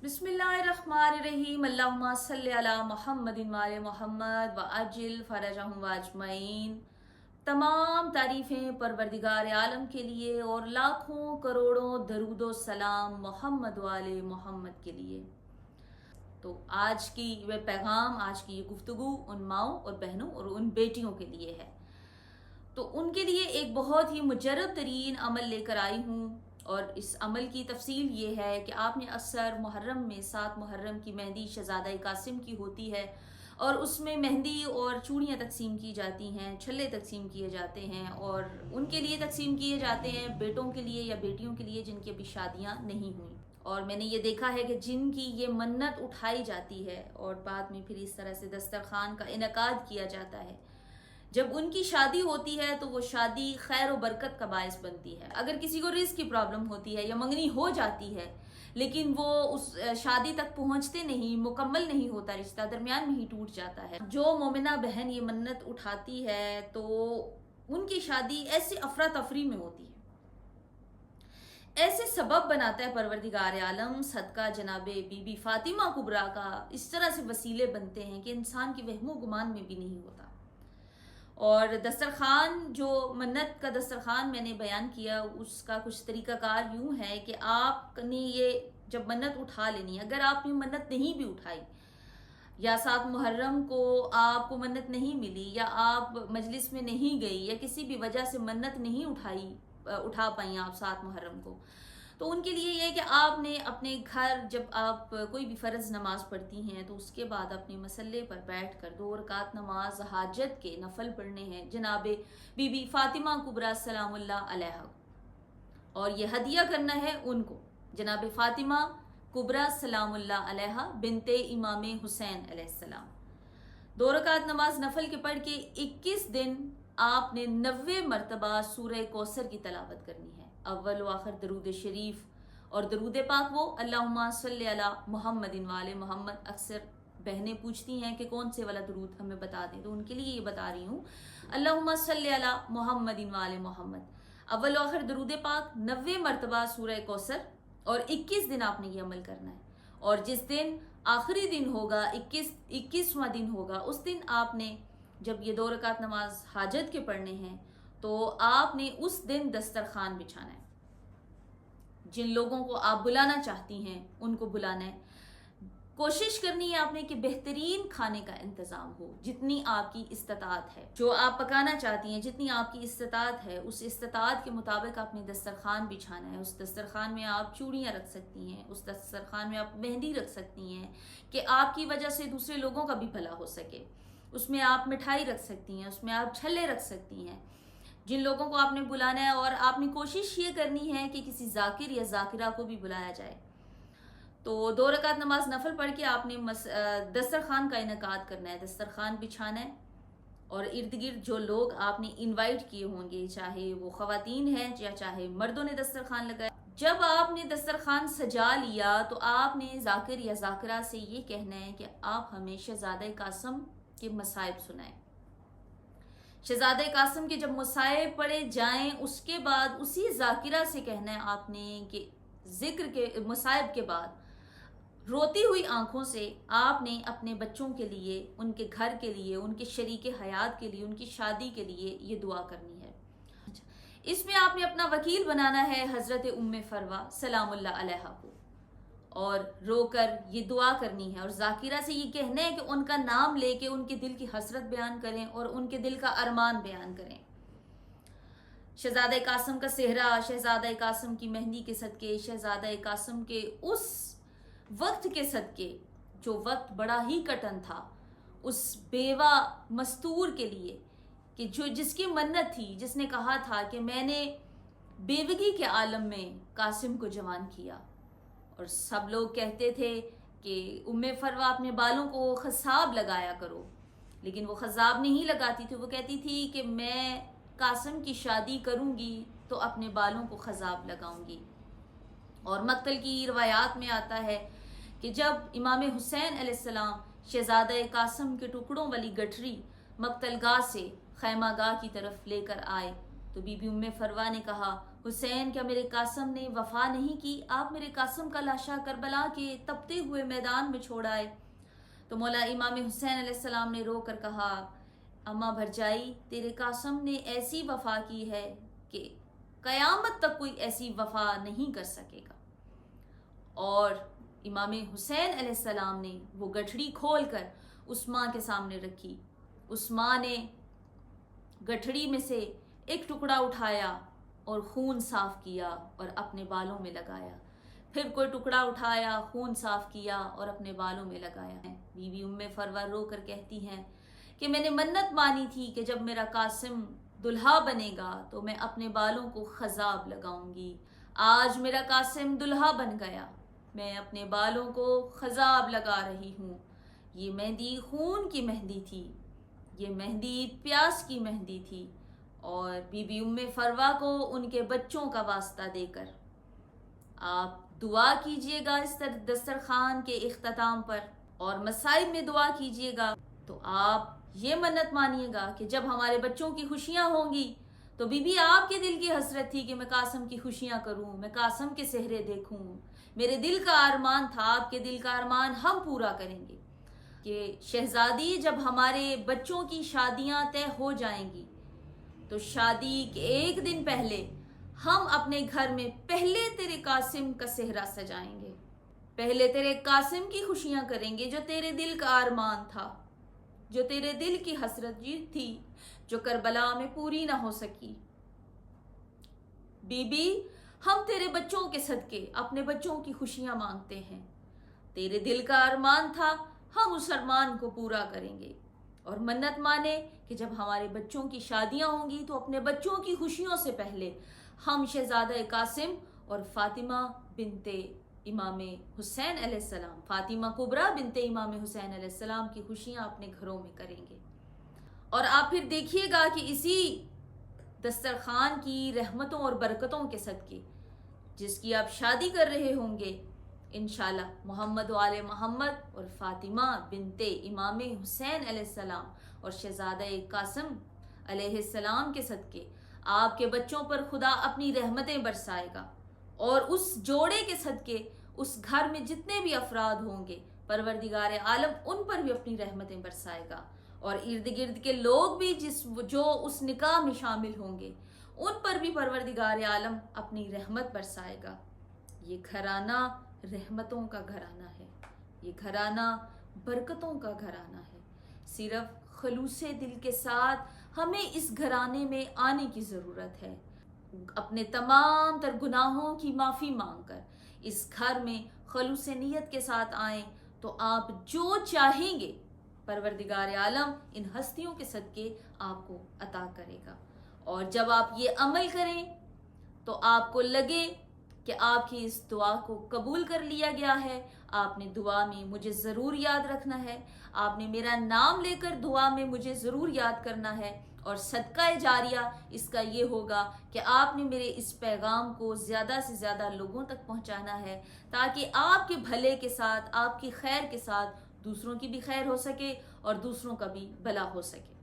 बिस्मिल्लाहिर्रहमानिर्रहीम अल्लाहुम्मा सल्लि अला मुहम्मदिन व आले मोहम्मद व अजिल फरजहुम व अजमईन। तमाम तारीफ़ें परवरदिगार आलम के लिए और लाखों करोड़ों दरूदो सलाम मोहम्मद व आले मोहम्मद के लिए। तो आज की वह पैगाम, आज की ये गुफ्तगू उन माओं और बहनों और उन बेटियों के लिए है। तो उनके लिए एक बहुत ही मुजर्रब तरीन अमल लेकर आई हूँ, और इस अमल की तफसील ये है कि आपने असर मुहर्रम में 7 मुहर्रम की मेहंदी शहज़ादा कासिम की होती है, और उसमें मेहंदी और चूड़ियाँ तकसीम की जाती हैं, छल्ले तकसीम किए जाते हैं, और उनके लिए तकसीम किए जाते हैं, बेटों के लिए या बेटियों के लिए जिनकी अभी शादियाँ नहीं हुई। और मैंने ये देखा है कि जिनकी ये मन्नत उठाई जाती है और बाद में फिर इस तरह से दस्तरखान का इनकाद किया जाता है, जब उनकी शादी होती है तो वो शादी खैर व बरकत का बायस बनती है। अगर किसी को रिस्क की प्रॉब्लम होती है या मंगनी हो जाती है लेकिन वो उस शादी तक पहुंचते नहीं, मुकम्मल नहीं होता, रिश्ता दरमियान में ही टूट जाता है। जो मोमिना बहन ये मन्नत उठाती है तो उनकी शादी ऐसी अफरा तफरी में होती है, ऐसे सबब बनाता है परवरदिगार आलम सदका जनाबे बीबी फातिमा कुबरा का, इस तरह से वसीले बनते हैं कि इंसान के वहमो गुमान में भी नहीं होता। और दस्तरखान, जो मन्नत का दस्तरखान मैंने बयान किया, उसका कुछ तरीक़ाकार यूँ है कि आपने ये जब मन्नत उठा लेनी है, अगर आपने मन्नत नहीं भी उठाई या 7 मुहर्रम को आपको मन्नत नहीं मिली या आप मजलिस में नहीं गई या किसी भी वजह से मन्नत नहीं उठा पाई आप 7 मुहर्रम को, तो उनके लिए यह है कि आपने अपने घर जब आप कोई भी फ़र्ज़ नमाज पढ़ती हैं तो उसके बाद अपने मसल्ले पर बैठकर 2 रकात नमाज हाजत के नफल पढ़ने हैं जनाबे बीबी फातिमा कुबरा सलामुल्लाह अलैहा, और ये हदिया करना है उनको, जनाबे फातिमा कुबरा सलामुल्लाह अलैहा बिनते इमाम हुसैन अलैहिस्सलाम। 2 रकात नमाज नफल के पढ़ के 21 दिन आपने 90 मरतबा सूरह कौसर की तलावत करनी है, अव्वल व आखिर दरूद शरीफ और दरूद पाक वो अल्लाहुम्मा सल्लि अला मुहम्मदिन व आले मोहम्मद। अक्सर बहनें पूछती हैं कि कौन से वाला दरूद हमें बता दें, तो उनके लिए ये बता रही हूँ, अल्लाहुम्मा सल्लि अला मुहम्मदिन व आले मोहम्मद, अव्वल व आखिर दरूद पाक, 90 मरतबा सूरह कौसर, और 21 दिन आपने ये अमल करना है। और जिस दिन आखिरी दिन होगा, 21वां दिन होगा, उस दिन आपने जब ये 2 रकात नमाज हाजत के पढ़ने हैं तो आपने उस दिन दस्तरखान बिछाना है। जिन लोगों को आप बुलाना चाहती हैं उनको बुलाना है। कोशिश करनी है आपने कि बेहतरीन खाने का इंतज़ाम हो, जितनी आपकी इस्तात है, जो आप पकाना चाहती हैं, जितनी आपकी इस्तात है, उस इस्तात के मुताबिक आपने दस्तरखान बिछाना है। उस दस्तरखान में आप चूड़ियाँ रख सकती हैं, उस दस्तरखान में आप मेहंदी रख सकती हैं कि आपकी वजह से दूसरे लोगों का भी भला हो सके। उसमें आप मिठाई रख सकती हैं, उसमें आप छल्ले रख सकती हैं, जिन लोगों को आपने बुलाना है। और आपने कोशिश ये करनी है कि किसी जाकिर या जाकिरा को भी बुलाया जाए। तो 2 रकात नमाज नफल पढ़ के आपने दस्तरखान का इनकाद करना है, दस्तरखान बिछाना है, और इर्द गिर्द जो लोग आपने इनवाइट किए होंगे, चाहे वो ख़वातीन हैं या चाहे मर्दों ने दस्तरखान लगाया, जब आपने दस्तरखान सजा लिया तो आपने जाकिर या जाकिरा से ये कहना है कि आप हमें शहज़ादा कासिम के मसाइब सुनाएं। शहज़ादा कासिम के जब मसाइब पढ़े जाएं, उसके बाद उसी जाकिरा से कहना है आपने कि जिक्र के मसाइब के बाद रोती हुई आंखों से आपने अपने बच्चों के लिए, उनके घर के लिए, उनके शरीके हयात के लिए, उनकी शादी के लिए ये दुआ करनी है। इसमें आपने अपना वकील बनाना है हज़रत उम्मे फरवा सलामुल्लाह अलैहा को, और रोकर ये दुआ करनी है और जाकिरा से ये कहना है कि उनका नाम लेके उनके दिल की हसरत बयान करें और उनके दिल का अरमान बयान करें। शहज़ादा कासिम का सेहरा, शहज़ादा कासिम की मेहंदी के सदके, शहज़ादा कासिम के उस वक्त के सदके जो वक्त बड़ा ही कठिन था, उस बेवा मस्तूर के लिए कि जो जिसकी मन्नत थी, जिसने कहा था कि मैंने बेवगी के आलम में कासिम को जवान किया। और सब लोग कहते थे कि उम्मे फरवा अपने बालों को खसाब लगाया करो, लेकिन वो खसाब नहीं लगाती थी। वो कहती थी कि मैं कासिम की शादी करूँगी तो अपने बालों को खसाब लगाऊंगी। और मक्तल की रवायात में आता है कि जब इमाम हुसैन अलैहिस्सलाम शहज़ादा कासिम के टुकड़ों वाली गठरी मक्तलगाह से खैमागाह की तरफ लेकर आए तो बीबी उम्मे फरवा ने कहा, حسین کیا میرے قاسم نے وفا نہیں کی؟ آپ میرے قاسم کا لاشا کربلا کے تپتے ہوئے میدان میں چھوڑ آئے۔ تو مولا امام حسین علیہ السلام نے رو کر کہا، اماں بھرجائی، تیرے قاسم نے ایسی وفا کی ہے کہ قیامت تک کوئی ایسی وفا نہیں کر سکے گا۔ اور امام حسین علیہ السلام نے وہ گٹھڑی کھول کر اس ماں کے سامنے رکھی۔ اس ماں نے گٹھڑی میں سے ایک ٹکڑا اٹھایا اور خون صاف کیا اور اپنے بالوں میں لگایا، پھر کوئی ٹکڑا اٹھایا، خون صاف کیا اور اپنے بالوں میں لگایا۔ بی بی ام فروہ رو کر کہتی ہیں کہ میں نے منت مانی تھی کہ جب میرا قاسم دلہا بنے گا تو میں اپنے بالوں کو خضاب لگاؤں گی۔ آج میرا قاسم دلہا بن گیا، میں اپنے بالوں کو خضاب لگا رہی ہوں۔ یہ مہندی خون کی مہندی تھی، یہ مہندی پیاس کی مہندی تھی۔ اور بی بی ام فروہ کو ان کے بچوں کا واسطہ دے کر آپ دعا کیجئے گا اس دسترخوان کے اختتام پر، اور مصائب میں دعا کیجئے گا۔ تو آپ یہ منت مانیے گا کہ جب ہمارے بچوں کی خوشیاں ہوں گی تو بی بی آپ کے دل کی حسرت تھی کہ میں قاسم کی خوشیاں کروں، میں قاسم کے سہرے دیکھوں، میرے دل کا ارمان تھا، آپ کے دل کا ارمان ہم پورا کریں گے کہ شہزادی جب ہمارے بچوں کی شادیاں طے ہو جائیں گی تو شادی کے ایک دن پہلے ہم اپنے گھر میں پہلے تیرے قاسم کا صحرا سجائیں گے، پہلے تیرے قاسم کی خوشیاں کریں گے، جو تیرے دل کا ارمان تھا، جو تیرے دل کی حسرت تھی، جو کربلا میں پوری نہ ہو سکی۔ بی بی، ہم تیرے بچوں کے صدقے اپنے بچوں کی خوشیاں مانگتے ہیں، تیرے دل کا ارمان تھا، ہم اس ارمان کو پورا کریں گے۔ اور منت مانے کہ جب ہمارے بچوں کی شادیاں ہوں گی تو اپنے بچوں کی خوشیوں سے پہلے ہم شہزادہ قاسم اور فاطمہ بنت امام حسین علیہ السلام، فاطمہ کبریٰ بنت امام حسین علیہ السلام کی خوشیاں اپنے گھروں میں کریں گے۔ اور آپ پھر دیکھیے گا کہ اسی دسترخوان کی رحمتوں اور برکتوں کے صدقے جس کی آپ شادی کر رہے ہوں گے، انشاءاللہ محمد و آل محمد اور فاطمہ بنت امام حسین علیہ السلام اور شہزادہ قاسم علیہ السلام کے صدقے آپ کے بچوں پر خدا اپنی رحمتیں برسائے گا، اور اس جوڑے کے صدقے اس گھر میں جتنے بھی افراد ہوں گے پروردگار عالم ان پر بھی اپنی رحمتیں برسائے گا، اور ارد گرد کے لوگ بھی جو اس نکاح میں شامل ہوں گے ان پر بھی پروردگار عالم اپنی رحمت برسائے گا۔ یہ گھرانہ رحمتوں کا گھرانہ ہے، یہ گھرانہ برکتوں کا گھرانہ ہے۔ صرف خلوص دل کے ساتھ ہمیں اس گھرانے میں آنے کی ضرورت ہے، اپنے تمام تر گناہوں کی معافی مانگ کر اس گھر میں خلوص نیت کے ساتھ آئیں تو آپ جو چاہیں گے پروردگار عالم ان ہستیوں کے صدقے آپ کو عطا کرے گا۔ اور جب آپ یہ عمل کریں تو آپ کو لگے کہ آپ کی اس دعا کو قبول کر لیا گیا ہے، آپ نے دعا میں مجھے ضرور یاد رکھنا ہے، آپ نے میرا نام لے کر دعا میں مجھے ضرور یاد کرنا ہے، اور صدقہ جاریہ اس کا یہ ہوگا کہ آپ نے میرے اس پیغام کو زیادہ سے زیادہ لوگوں تک پہنچانا ہے، تاکہ آپ کے بھلے کے ساتھ، آپ کی خیر کے ساتھ دوسروں کی بھی خیر ہو سکے اور دوسروں کا بھی بھلا ہو سکے۔